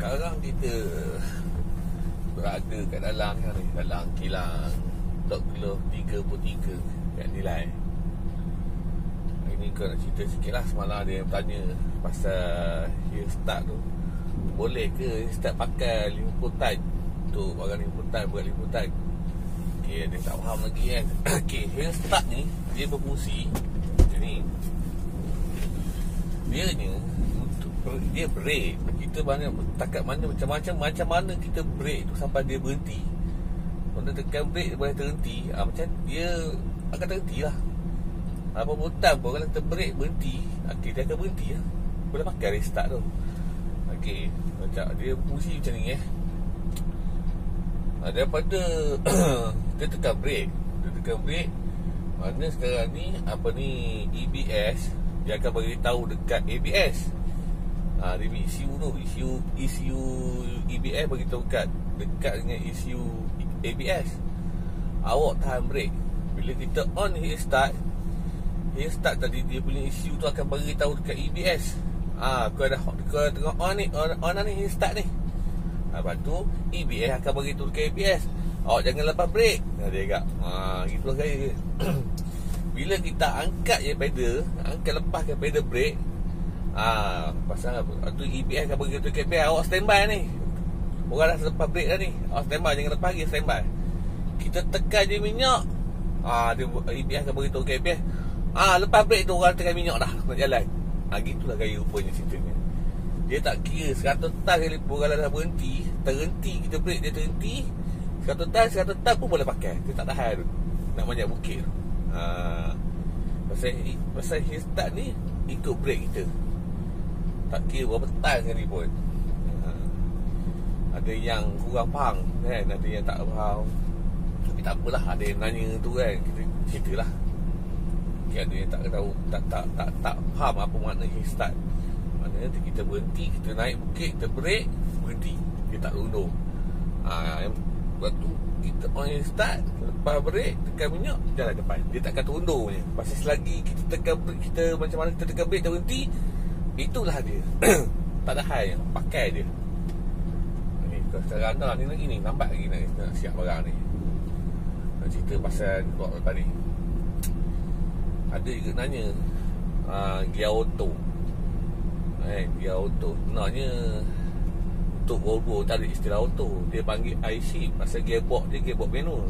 Sekarang kita berada kat dalam ni, dalam kilang Tok Keluh 33 kat Nilai. Hari ni kau nak cerita sikit lah. Semalam ada yang bertanya pasal heel start tu, boleh ke start pakai limputan untuk barang limputan, buat limputan. Okay, dia tak faham lagi kan. Okay, heel start ni dia berfungsi macam ni. Dia break. Kita mana takat mana macam mana kita break tu sampai dia berhenti. Kalau tekan break dia boleh terhenti. Macam dia akan terhenti lah. Apa butang pun kalau kita break berhenti, okay, dia akan berhenti lah. Boleh pakai restart tu. Okay, macam dia fungsi macam ni daripada kita tekan break. Mana sekarang ni apa ni EBS, dia akan bagi tahu dekat ABS. Dia ECU EBS bagi tahu dekat dengan ECU ABS. Awak tahan break. Bila kita on heel start tadi, dia punya ECU tu akan bagi tahu dekat EBS. Kau tengok on ni heel start ni. Lepas tu EBS akan bagi tahu dekat ABS, awak jangan lepas break. Dia agak gitulah gaya. Bila kita angkat je pedal, lepaskan pedal brake, pasal tu EBS akan bagi tahu dekat ABS, awak standby ni. Orang dah lepas brake dah ni, awak standby, jangan lepas lagi, standby. Kita tekan je minyak, EBS akan bagi tahu dekat ABS, lepas brake tu orang tekan minyak dah, nak jalan. Gitulah gaya rupanya ceritanya. Dia tak kira 100 tan sekalipun kalau dah terhenti kita break, dia terhenti 100 tan pun boleh pakai. Dia tak tahan nak banyak bukit tu. Pasal heel start ni ikut break kita, tak kira berapa tan sekalipun. Ada yang kurang faham kan, ada yang tak faham, tapi tak apalah, ada yang nanya tu kan, kita ceritalah. Ada yang tak tahu, tak faham apa makna heel start. Maknanya kita berhenti, kita naik bukit, kita break, berhenti, dia tak rundur. Lepas tu kita on heel start, lepas break, tekan minyak, jalan depan. Dia takkan terundur punya. Pasal selagi kita tekan break, kita macam mana kita tekan break, terhenti, itulah dia. Tak ada hal, pakai dia. Kalau sekarang dah ni lambat lagi nak siap barang ni. Nak cerita pasal buat tadi. Ada juga nanya gear auto. Gear auto sebenarnya untuk Volvo tak ada istilah auto, dia panggil I-shift. Pasal gearbox dia gearbox manual.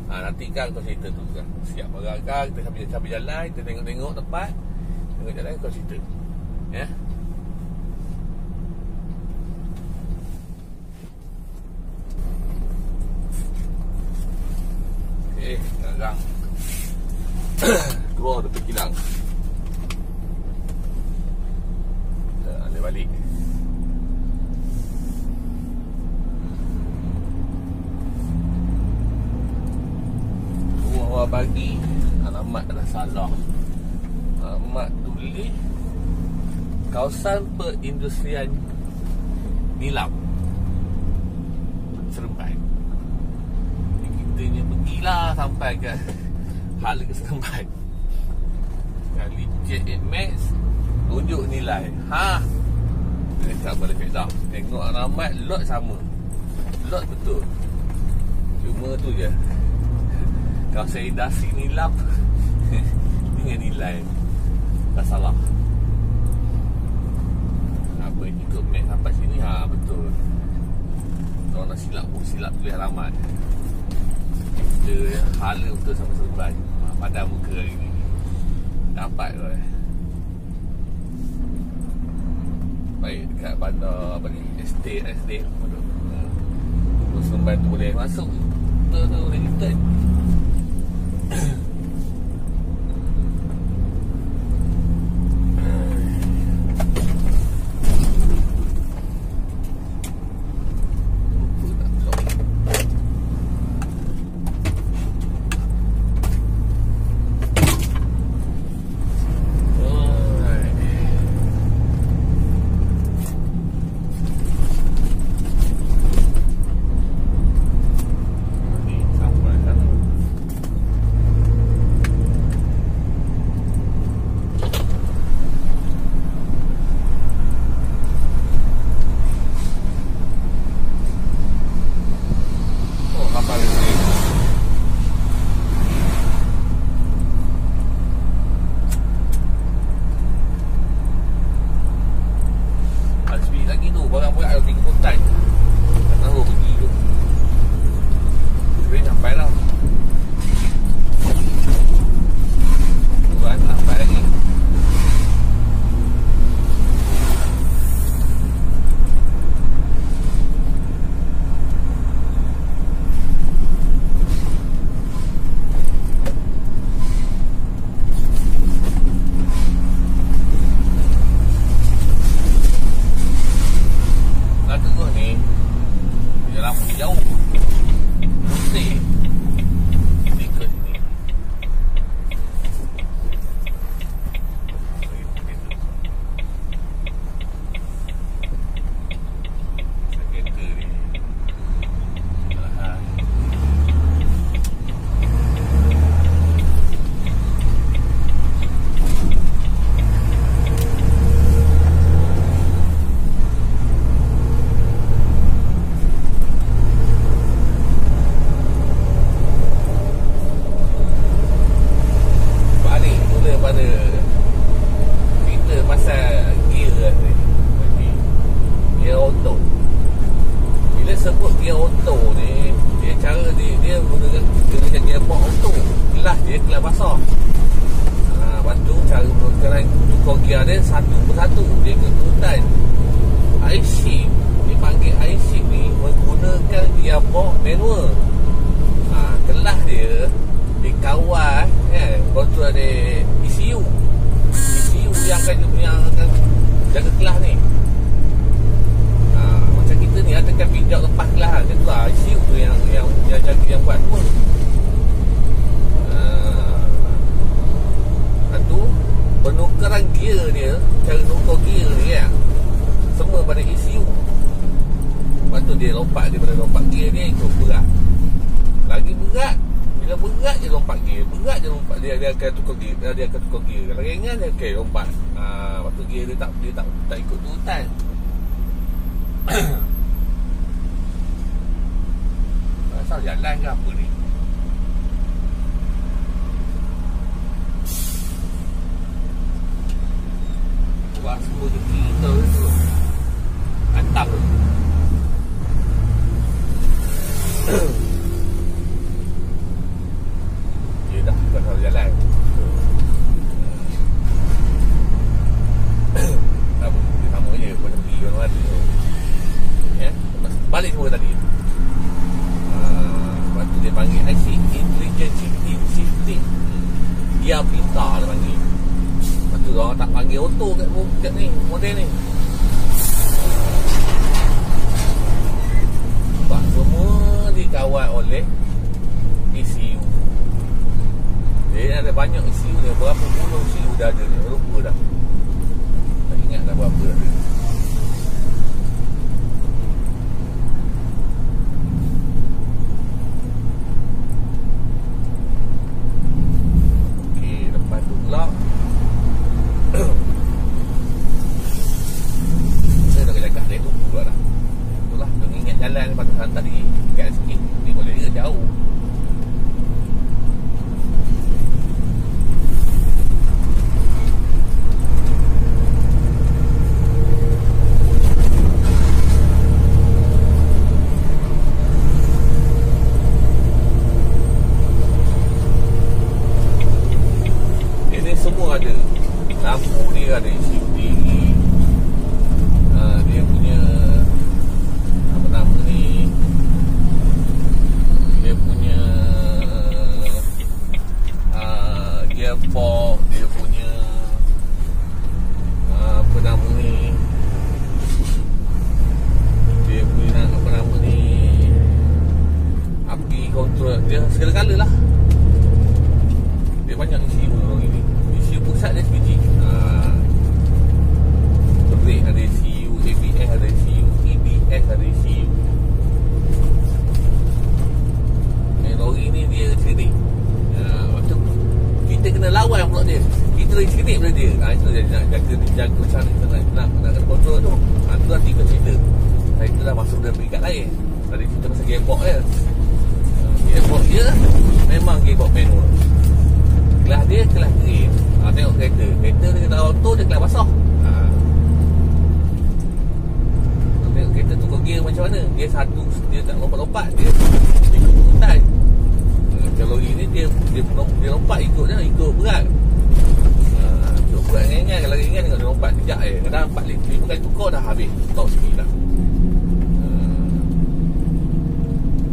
Nanti kan kau cerita tu kan, siap barang kan, kita sambil jalan, kita tengok tempat, tengok jalan, kau cerita ya. Sekarang keluar depan kilang, kita balik. Awak bagi alamat dah salah. Alamat tulis kawasan perindustrian Nilam, Seremban. Kita ni pergilah sampai ke hala ke Seremban. Kali Jet Max tunjuk nilai. Dia tak boleh pedak. Tengok alamat, lot sama, lot betul. Cuma tu je, kawasan industri Nilam dengan nilai dah salah. Apa ikut map sampai sini, betul. Kalau nak silap pun silap tulis alamat. Kita hala betul sama Seremban. Padam muka hari ni dapat kot. Baik dekat bandar apa ni, estate Seremban tu boleh masuk, tu boleh return. hutan. Tak tahu pergi tu. Tapi sampai lah. Tuan sampai lagi. Tak ikut turutan. Asal jalan ke apa ni? Buat semua je kita tu antap. Dia dah bukan salah jalan. Balik semua tadi. Lepas tu dia panggil IC Intelligent Shifting. Dia pintar dia panggil. Lepas tu orang tak panggil auto kat ni, model ni. Sebab semua dikawal oleh ECU. Dia ada banyak ECU ni. Berapa puluh ECU dah ada ni. Lupa dah. Tak ingat dah berapa dah ada. kes satu dia tak lompat-lompat, dia ikut hutan. Kalau ini dia lompat ikut berat. Ikut berat ringan, kalau ringan dia lompat sekejap je. Kadang 4-5 kali tukar dah habis, tahu sendiri dah.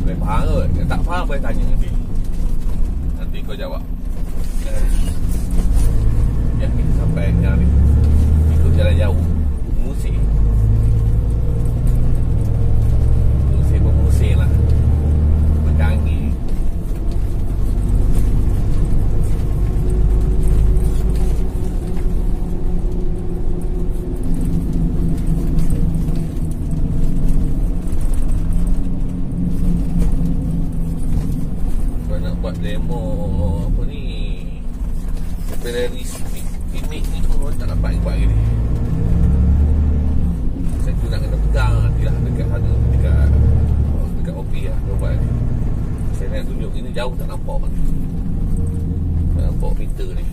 Boleh faham kot? Kalau tak faham boleh tanya nanti kau jawab. Ya, kita sampai yang ni, ikut jalan jauh Musik bermusik lah, berkangi. Kau nak buat demo apa ni, Ferraris image ni pun orang tak dapat buat lagi ni. Saya tu nak kena pegang nanti lah dekat sana, dekat OP lah kau buat ni. Saya nak tunjuk ini jauh tak nampak kan, tak nampak meter ni.